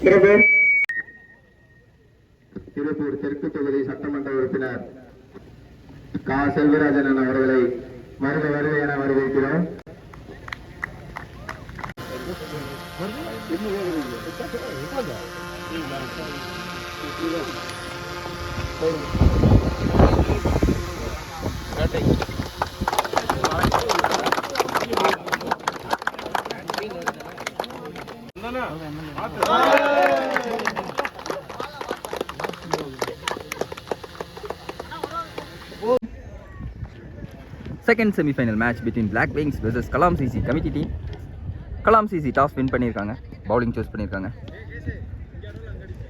திருப்பூர் தெற்கு தொகுதி சட்டமன்ற உறுப்பினர் கா செல்வராஜன் அவர்களை வருக வருக என வரவேற்கிறோம். Second semi-final match between Black Wings versus Kalam CC committee team. Kalam CC toss win பண்ணிருக்காங்க, bowling choose பண்ணிருக்காங்க.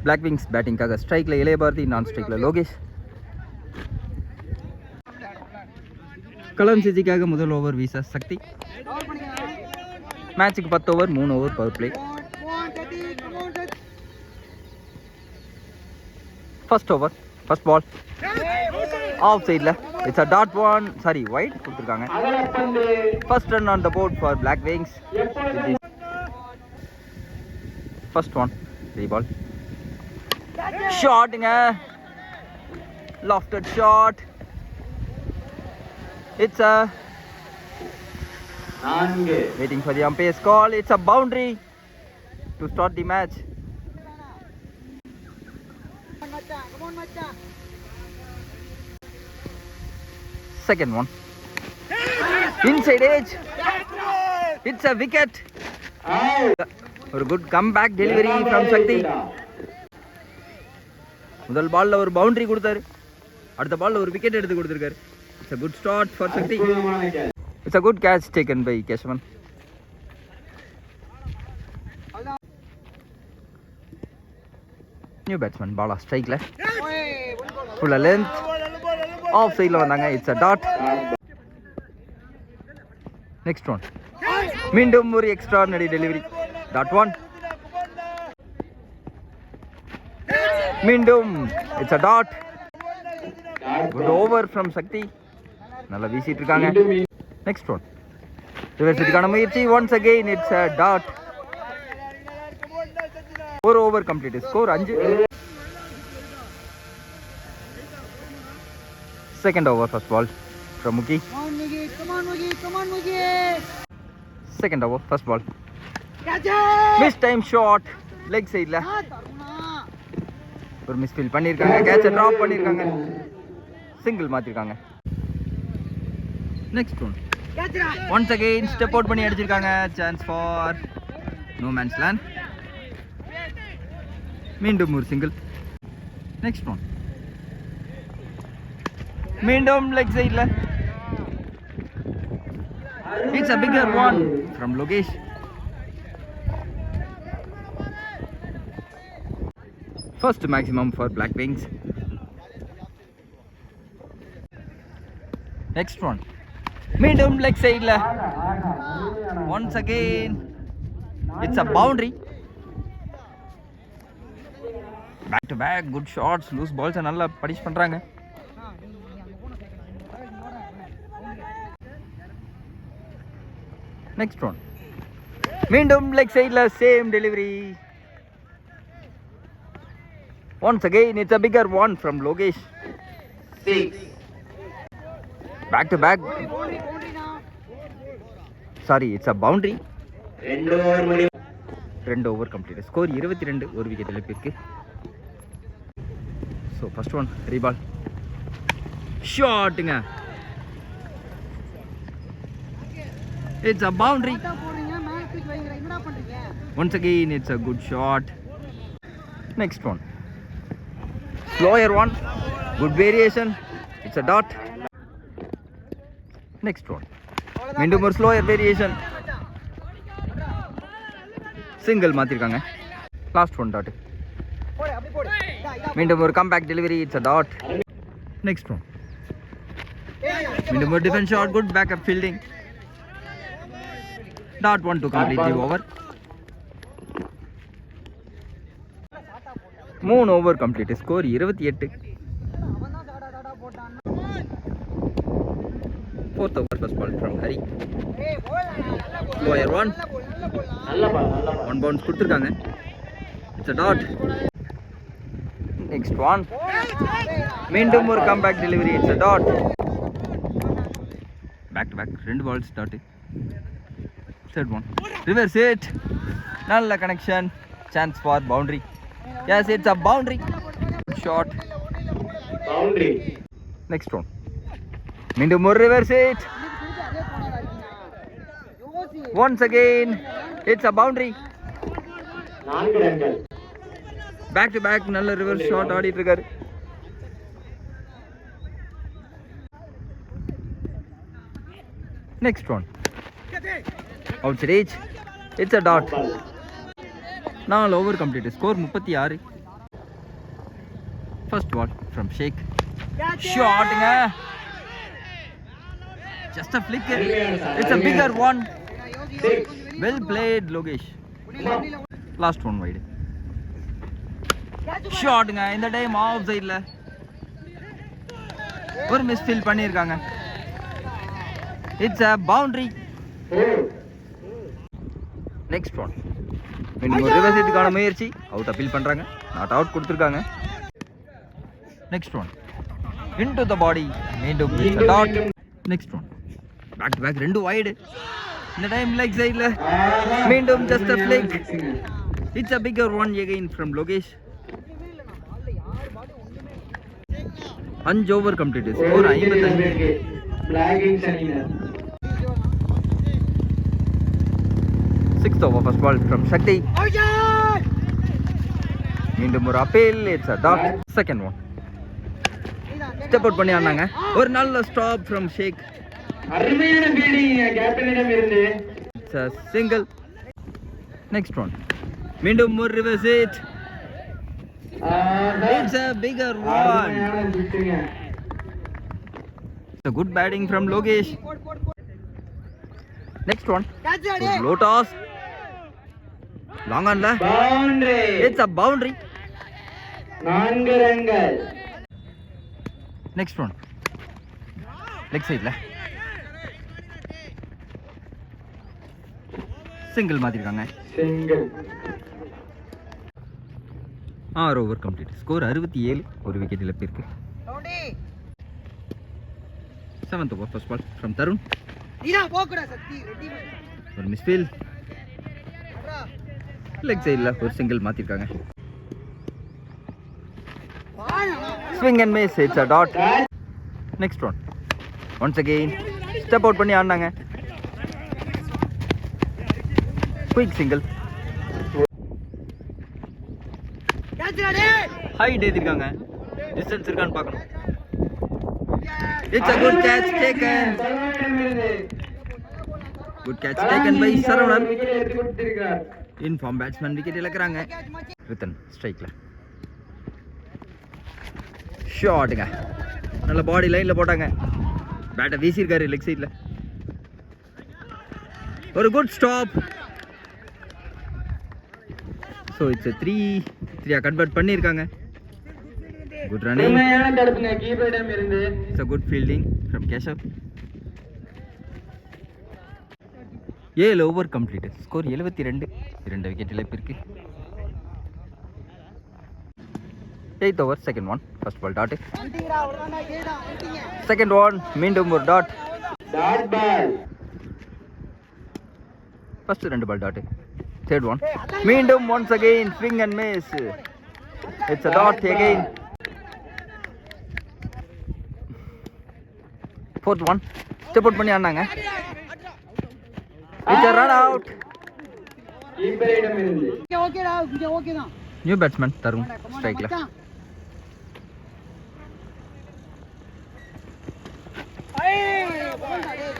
Black Wings batting காக ஸ்ட்ரைக்ல இளையபாரதி, நான் ஸ்ட்ரைக்ல லோகேஷ். Kalam CC காக முதல் ஓவர் வீச சக்தி. மேட்சுக்கு 10 over 3 over power play. First over first ball off சைடில் it's a dot one, sorry wide கொடுத்துருக்காங்க. First run on the board for Black Wings. First one three ball ஷாட்டுங்க, lofted shot. It's a waiting for the umpire's call. It's a boundary to start the match. Second one inside edge, it's a wicket. ஒரு good comeback delivery from Shakti. முதல் பால்ல ஒரு boundary கொடுத்தாரு, அடுத்த பால்ல ஒரு wicket எடுத்து கொடுத்திருக்காரு. It's a good start for Shakti. It's a good catch taken by Keshavan. New batsman ball strike la full length off side la vandanga. It's a dot. Next one மீண்டும் ஒரு extraordinary delivery, dot one. மீண்டும் it's a dot. Good over from Shakti. நல்லா வீசிட்டு இருக்காங்க. Next one reverse இதுக்கான முயற்சி, once again it's a dot. 4 over complete, score 5. Second over first ball from Muki. Come on Muki. Second over first ball, miss time shot leg side la ஒரு misfield பண்ணிருக்காங்க, catch drop பண்ணிருக்காங்க, single மாத்திருக்காங்க. Next one once again step out பண்ணி அடிச்சிருக்காங்க, chance for no man's land. மீண்டும் ஒரு single. Next one மீண்டும் leg சைட்ல, it's a bigger one from Logesh. First maximum for Black Wings. Next one மீண்டும் leg சைட்ல, once again it's a boundary. Back to back good shots, loose balls நல்லா punish பண்றாங்க. Next one மீண்டும் leg சைட்ல, same delivery. Once again it's a bigger one from Logesh. 6. Back to back, sorry it's a boundary. 2 over complete, score 22, ஒரு wicket இழப்பிற்கு. So first one reball shotங்க, it's a boundary. Once again it's a good shot. Next one slower one, good variation, it's a dot. Next one மீண்டும் ஒரு slower variation, single மாத்திருக்காங்க. Last one dot, மீண்டும் ஒரு comeback delivery, it's a dot. Next one மீண்டும் ஒரு defense shot, good backup fielding, dot one to complete the over. 3 over complete, score 28. Fourth over first ball from Hari. Lower one, one bounce கொடுத்திருக்காங்க. It's a dot. Next one. மீண்டும் ஒரு comeback delivery. It's a dot. Back to back. 2 balls dot. Third one. Reverse it. Nalla connection. Chance for boundary. Yes, it's a boundary. Shot. Boundary. Next one. மீண்டும் ஒரு reverse it. Once again, it's a boundary. 4 ரன்கள். Back to back நல்ல reverse shot ஆடிட்டு இருக்காரு. Next one. Outside edge. It's a dot. 4 over complete. Score 36. First ball from Sheikh. Shot. Just a flicker. It's a bigger one. Well played, Logesh. Last one wide. Shot. In the time off side. ஒரு misfield பண்ணியிருக்காங்க. It's a boundary. Next one. மீண்டும் ஒரு reverse ஹிட்டுக்கான முயற்சி. Out appeal பண்ணுறாங்க. Not out கொடுத்துருக்காங்க. Next one. Into the body. மீண்டும் it's a dot. Next one. Back to back 2 wide. இந்த time leg சைடில் மீண்டும் just a flick. It's a bigger one again from Logesh. 5 over completed. Score 55. Flagging அணியினர். 6th over first ball from Shakti. மீண்டும் ஒரு appeal. It's a dot. Second one. Step out பண்ணி ஆனாங்க. ஒரு நல்ல ஸ்டாப் from Sheikh. அருமையான fielding கேப்டனிடம் இருந்து. It's a single. Next one. மீண்டும் ஒரு reverse hit. It's a bigger one. It's a good batting from Logesh. Next one. Good low toss. Long on la. Boundary. It's a boundary. 4 ரன்கள். Next one. Leg side la. Single மாத்திருக்காங்க. Single. 6 over complete. Score 67. ஒரு wicket இழப்பு இருக்கு. 7th over first ball from Tarun. ஒரு misfield. Leg சைடில் ஒரு single மாற்றிருக்காங்க. Swing and miss. It's a dot. Next one. Once again step out பண்ணி ஆடினாங்க. Quick single. Height ஏற்றிருக்காங்க. டிஸ்டன்ஸ் இருக்கான்னு பார்க்கணும். It's a good catch taken. Good catch taken by Saravanan. In form batsman wicket இழக்கிறாங்க. ரித்தன் ஸ்ட்ரைக்ல. ஷாட்டுங்க. நல்ல பாடி லைனில் போட்டாங்க. பேட்டை வீசியிருக்காரு லெக் சைடில். ஒரு good stop. So it's 3-3 convert பண்ணியிருக்காங்க. Good running. It's a good fielding from Keshav. 7 over complete. Score 72. 2 wicket இழப்பிற்கு. 8th over second one. First ball dot. Second one மீண்டும் ஒரு dot. Dot ball. First 2 ball dot. Third one மீண்டும் once again swing and miss. It's a dot again. Fourth one step out பண்ணி ஆனாங்க. It's a run out. கீப்பரிடம் இருந்து. ஓகேடா இங்க okay தான். New batsman Tarun ஸ்ட்ரைக்ல.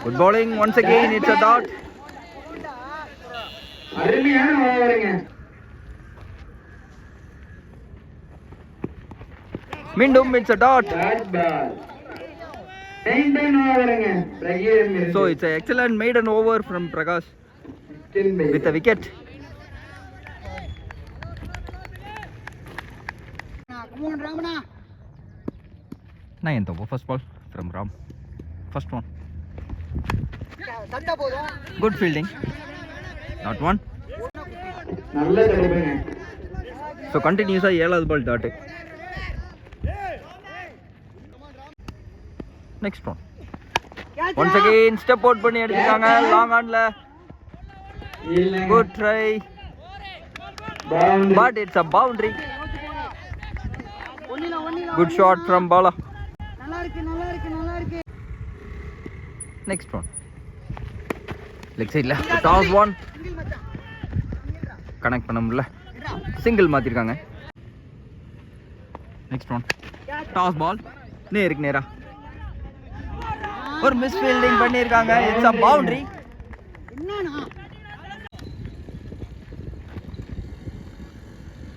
Good bowling once again. It's a dot. அருமையான ஓவருங்க. மீண்டும் it's a dot. Dot ball. 9 ஓவருங்க. பிரகீரம் இருந்து. So it's an excellent maiden over from Prakash 16 by. with a wicket. Come on Ramana. 9th over first ball from Ram. First one. தட்டா போதும். Good fielding. Not one. நல்ல தடுப்புங்க. So கண்டினியூஸாக 7வது ball dot. Next one once again step out பண்ணி அடிச்சிருக்காங்க long ஆன்ல. Good try but it's a boundary. Good shot from Bala. Next one leg சைடில் toss one connect பண்ண முடியல, சிங்கிள் மாற்றிருக்காங்க. நெக்ஸ்ட் ஒன் டாஸ் பால் நேருக்கு நேரா ஒரு மிஸ் ஃபீல்டிங் பண்ணியிருக்காங்க. It's a boundary.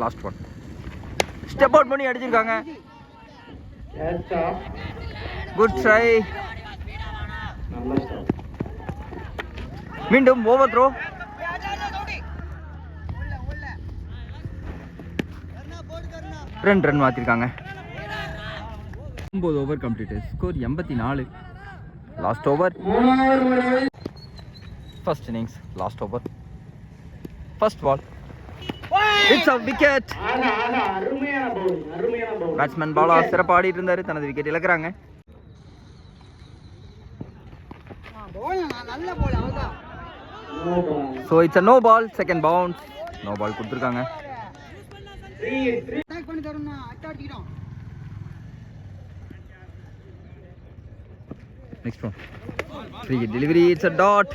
Last one step out பண்ணி அடிச்சிருக்காங்க. Good try. மீண்டும் ஓவர் த்ரோ. ரன் மாத்திருக்காங்க. 9 over complete. Score 84. Last over first innings. Last over first ball. It's a wicket. Batsman Bala சிறப்பாக ஆடிட்டு இருந்தாரு, தனது விக்கெட் இழக்கிறாங்க. So it's a no ball. Second bounce. No ball கொடுத்துருக்காங்க. Next one free delivery. It's a dot.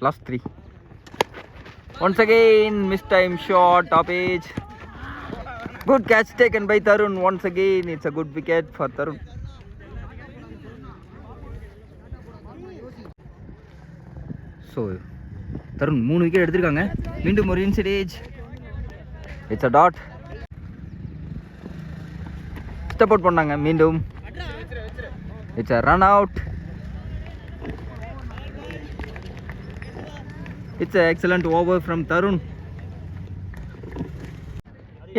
Last 3. Once again missed time shot top edge. Good catch taken by Tarun. Once again it's a good wicket for Tarun. So Tarun 3 wicket எடுத்திருக்காங்க. மீண்டும் ஒரு inside edge. It's a dot. Step out பண்ணாங்க மீண்டும். It's a run out. It's an excellent over from Tarun.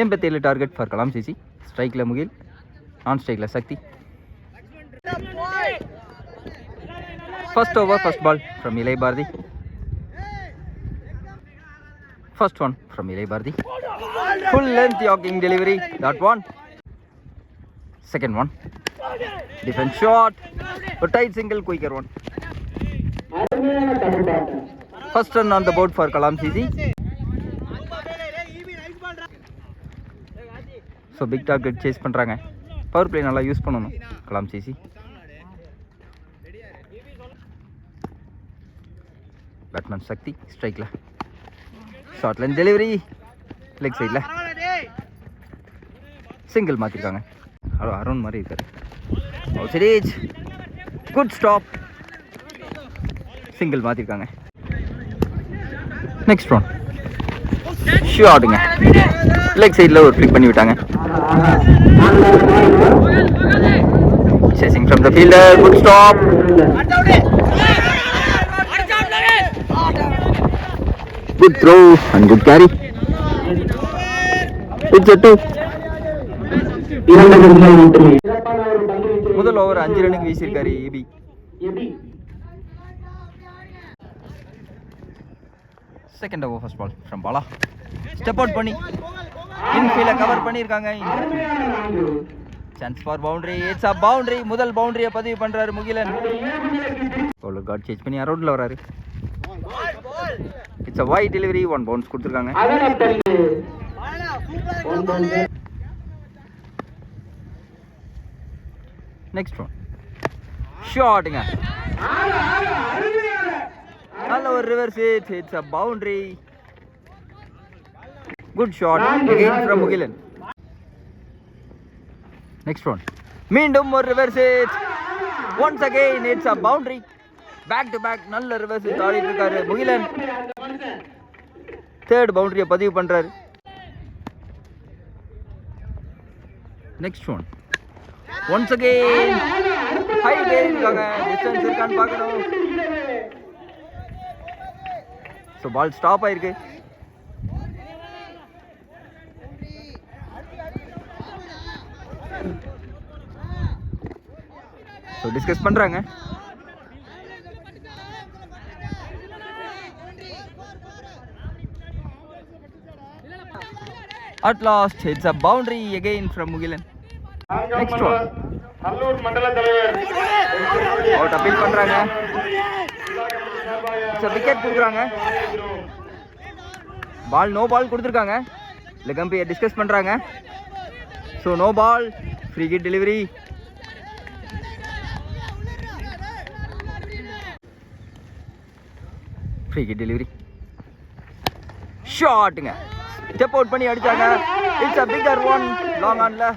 87 target for Kalam CC. Strike la Mugil, on strike la Sakti. First over, first ball from Ilai Bharti. First one from Ilai Bharti. Full length yorking delivery. That one. Second one. Defense shot. A tight single, quicker one. First run on the board for Kalam CC. So big target chase பண்றாங்க. Power play நல்லா use பண்ணனும் Kalam CC. Batsman Sakthi ஸ்ட்ரைக்ல. Short line delivery leg சைடுல. Single மாத்திருக்காங்க. அருண் மாதிரி இருக்காரு. Series good stop. Single மாத்திருக்காங்க. Next one ஷாட்டுங்க. லெக் சைடில் ஒரு கிளிக் பண்ணி விட்டாங்க. Chasing from the fielder. Good stop. Good throw and good carry. It's a 2. முதல் ஓவர் 5 ரன்னுக்கு வீசியிருக்காரு A B. Second over first ball from Bala. Step out பண்ணி இன்ஃபீல்ட கவர் பண்ணியிருக்காங்க. Chance for boundary. It's a boundary. முதல் பவுண்டரியை பதிவு பண்றாரு முகிலன். பவுலர் கார்டு சேஞ்ச் பண்ணி அரௌண்ட்ல வராரு. It's a wide delivery. 1 bounce கொடுத்துருக்காங்க. நெக்ஸ்ட் ஒன் ஷாட்டுங்க. நல்ல ஒரு reverse hit. It's a boundary. Good shot again from Mugilan. Next one. மீண்டும் ஒரு reverse hit. Once again it's a boundary. Back to back நல்ல reverse hit ஆடிட்டு இருக்காரு Mugilan. Third பவுண்டரியை பதிவு பண்றாரு. Next one once again high இருக்காங்க. டிஸ்டன்ஸ் இருக்கான்னு பார்க்கணும். ஸோ பால் ஸ்டாப் ஆயிருக்கு. ஸோ டிஸ்கஸ் பண்றாங்க. At last, it's a boundary again from Mugilan. Next one. Nallur மண்டல தலைவர் Out appeal பண்றாங்க. It's a wicket கொடுக்குறாங்க. Ball no ball கொடுத்துருக்காங்க. leg umpire டிஸ்கஸ் பண்றாங்க. So no ball, free hit delivery. Free hit delivery. Shotங்க. Step out பண்ணி அடிச்சாங்க. It's a bigger one. Long on la.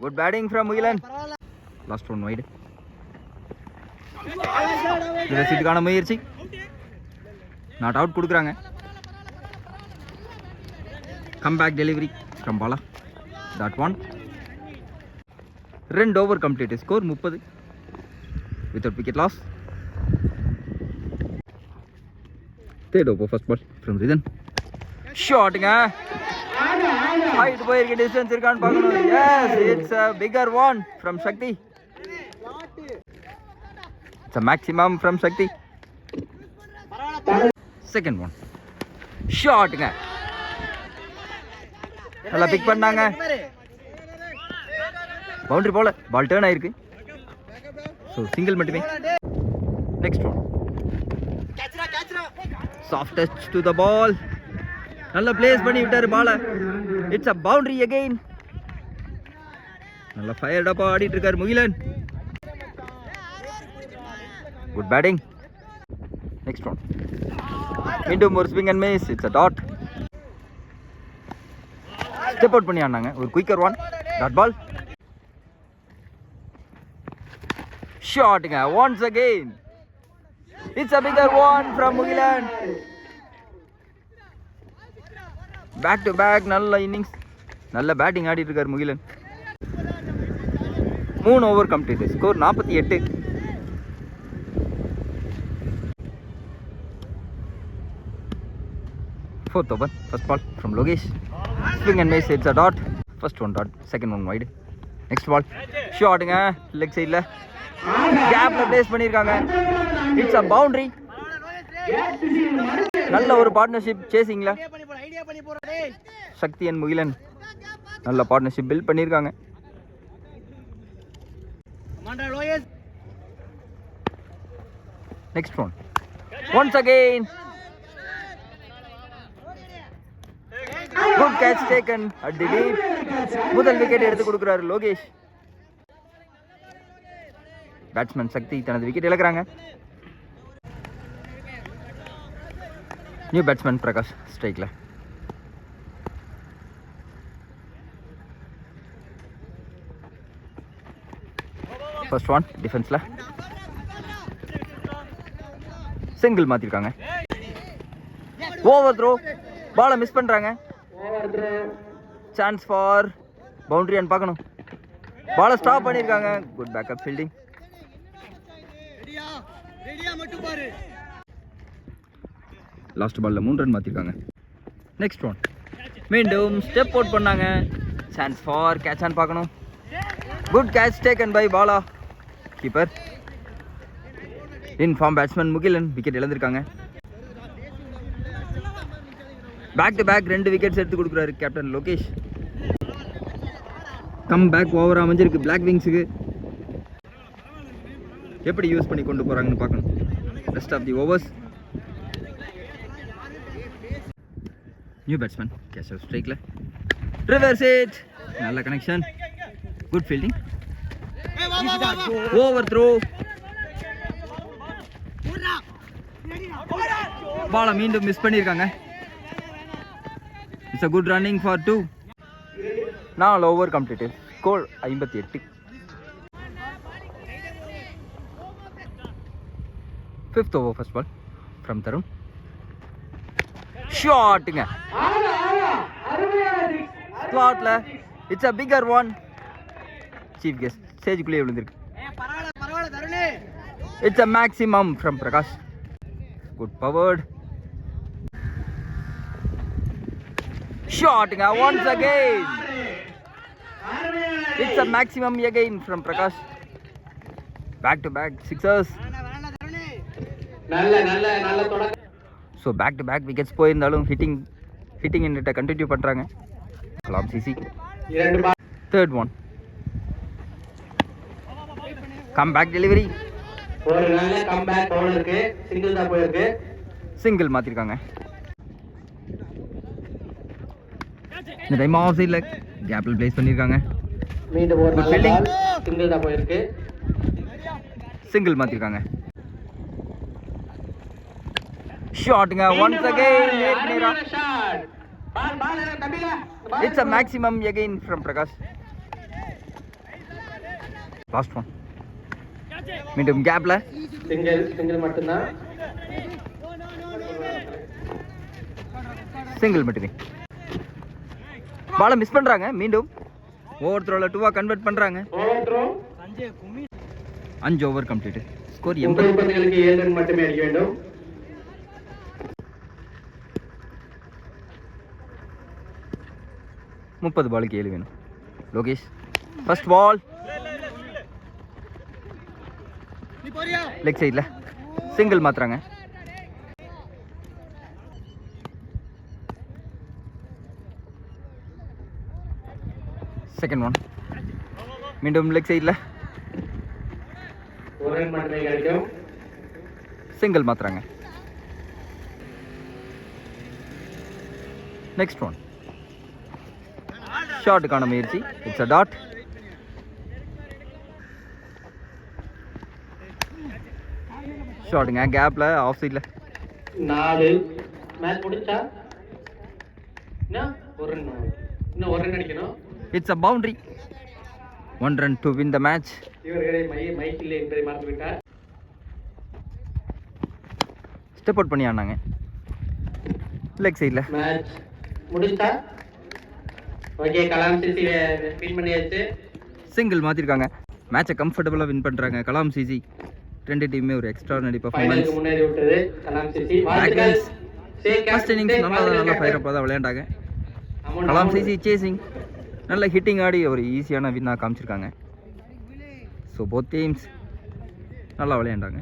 Good batting from Mugilan. Last one wide. இதுக்கான முயற்சி. Not out கொடுக்குறாங்க. Comeback delivery from Bala. That one. 2 over complete. Score 30. Without wicket loss. Third over first ball from Ridhan. Shotங்க. Height போயிருக்கு, distance இருக்கான்னு பார்க்கணும். Yes, it's a bigger one from Shakti. It's a maximum from Shakti. Second one. Shotங்க. நல்லா big பண்ணாங்க. Boundary போல ball turn ஆயிருக்கு. So single மட்டுமே. Next one. Soft touch to the ball. நல்லா place பண்ணி விட்டாரு Bala. It's a boundary again. நல்லா fired அப்பா ஆடிட்டு இருக்காரு Mugilan. Good batting. Next one. மீண்டும் ஒரு swing and miss. It's a dot. Step out பண்ணி ஆனாங்க. ஒரு குயிக்கர் ஒன். Dot ball. ஷாட்டுங்க. Once again. It's a bigger one from Mugilan. Back to back நல்ல இன்னிங்ஸ். நல்ல பேட்டிங் ஆடிட்டு இருக்காரு Mugilan. 3 over complete. Score 48. Fourth over, first ball from Logesh. Swing and miss, it's a dot. First one dot, second one wide. Next ball, shotங்க. Leg சைடில் கேப்ல place பண்ணியிருக்காங்க. It's a boundary. நல்ல ஒரு பார்ட்னர்ஷிப் சேசிங்ல சக்தி அண்ட் முகிலன் நல்ல பார்ட்னர்ஷிப் பில்ட் பண்ணியிருக்காங்க. Next one. Once again. Good catch taken at the deep. முதல் விக்கெட் எடுத்து கொடுக்குறாரு லோகேஷ். பேட்ஸ்மேன் சக்தி தனது விக்கெட் இழக்கிறாங்க. நியூ பேட்ஸ்மேன் பிரகாஷ் ஸ்ட்ரைக்ல. ஃபர்ஸ்ட் ஒன் டிஃபென்ஸ்ல சிங்கிள் மாத்திருக்காங்க. Over throw. பாலை மிஸ் பண்றாங்க. சான்ஸ் ஃபார் பவுண்டரியான்னு பார்க்கணும். பாலை ஸ்டாப் பண்ணியிருக்காங்க. Good backup fielding. லாஸ்ட் பால்ல 3 ரன் மாத்திருக்காங்க. Next one. மீண்டும் ஸ்டெப் அவுட் பண்ணாங்க. சான்ஸ் ஃபார் கேட்சான்னு பார்க்கணும். Good catch taken by Bala. Keeper. In form batsman Mugilan wicket இழந்திருக்காங்க. பேக் டு பேக் 2 விக்கெட்ஸ் எடுத்து கொடுக்குறாரு captain Lokesh. Come back over அமைஞ்சிருக்கு பிளாக் விங்ஸுக்கு. எப்படி யூஸ் பண்ணி கொண்டு போகிறாங்கன்னு பார்க்கணும். Rest of the overs. New batsman Keshav ஸ்ட்ரைக்கில். Reverse it. நல்ல connection. Good fielding. Over throw. பாலை மீண்டும் மிஸ் பண்ணியிருக்காங்க. It's a good running for 2. 4 over completed. Score 58. Fifth over first ball from Tarun. Shotங்க. ஸ்லாட்ல. It's a bigger one. Chief guest ஸ்டேஜுக்குள்ளே விழுந்திருக்கு. It's a maximum from Prakash. Good powered. Shotங்க. Once again. It's a maximum again from Prakash. Back to back sixers. So back to back wickets போயிருந்தாலும் hitting hitting என்கிட்ட continue பண்ணுறாங்க. Kalam CC. 2 பால். Third one. Come back delivery. ஒரு நல்ல comeback Pavul இருக்கு. Single தான் போயிருக்கு. Single மாற்றிருக்காங்க. இந்த டைம் ஆஃப் சைடில் கேப்பில் பிளேஸ் பண்ணியிருக்காங்க. மீண்டும் ஒரு நல்ல fielding. பால். சிங்கிள் தான் போயிருக்கு. சிங்கிள் மாற்றிருக்காங்க. ஷாட்டுங்க ஒன்ஸ் அகைன் நேரா. ஷாட். பால் தம்பில. It's a maximum again from Prakash. Last one. மீண்டும் கேப்ல சிங்கிள் மட்டும்தான். சிங்கிள் மட்டுமே. பாலை மிஸ் பண்றாங்க. மீண்டும் ஓவர் த்ரோல 2-ஆ கன்வெர்ட் பண்றாங்க. Over throw. 5 over complete. Score 80. 30 பந்துகளுக்கு 7 ரன் மட்டுமே அடிக்க வேண்டும். 30 பாலுக்கு 7 வேணும். லோகேஷ் ஃபர்ஸ்ட் பால் லெக் சைடில் சிங்கிள் மாத்துறாங்க. Second one. மீண்டும் லெக் சைடில் ஒரு ரன் மட்டுமே கிடைக்கும். சிங்கிள் மாத்துறாங்க. Next one. ஷாட்டுக்கான முயற்சி. It's a dot. ஷாட்டுங்க கேப்ல ஆஃப் சைடில். 4. மேட்ச் முடிச்சா இன்னும் ஒரு ரன் அடிக்கணும். It's a boundary. 1 run to win the match. இவர்களை மைக் இல்லை என்பதை மறந்துவிட்டார். ஸ்டெப் அவுட் பண்ணி ஆனாங்க லெக் சைடில். மேட்ச் முடிச்சா ஓகே. கலாம் சிசில வின் பண்ணியாச்சு. சிங்கிள் மாற்றிருக்காங்க. மேட்சை கம்ஃபர்டபுளாக வின் பண்ணுறாங்க கலாம் சிசி. 2 டீமுமே ஒரு எக்ஸ்ட்ரானரி பர்ஃபார்மன்ஸ். ஃபைனலுக்கு முன்னேறி விட்டது கலாம் சிசி. வாழ்த்துக்கள். ஃபர்ஸ்ட் இன்னிங்ஸ் நல்லா ஃபயரப்பாக தான் விளையாண்டாங்க. கலாம் சிசி சேசிங் நல்ல ஹிட்டிங் ஆடி ஒரு ஈஸியான வின்னாக காமிச்சிருக்காங்க. ஸோ போத் டீம்ஸ் நல்லா விளையாண்டாங்க.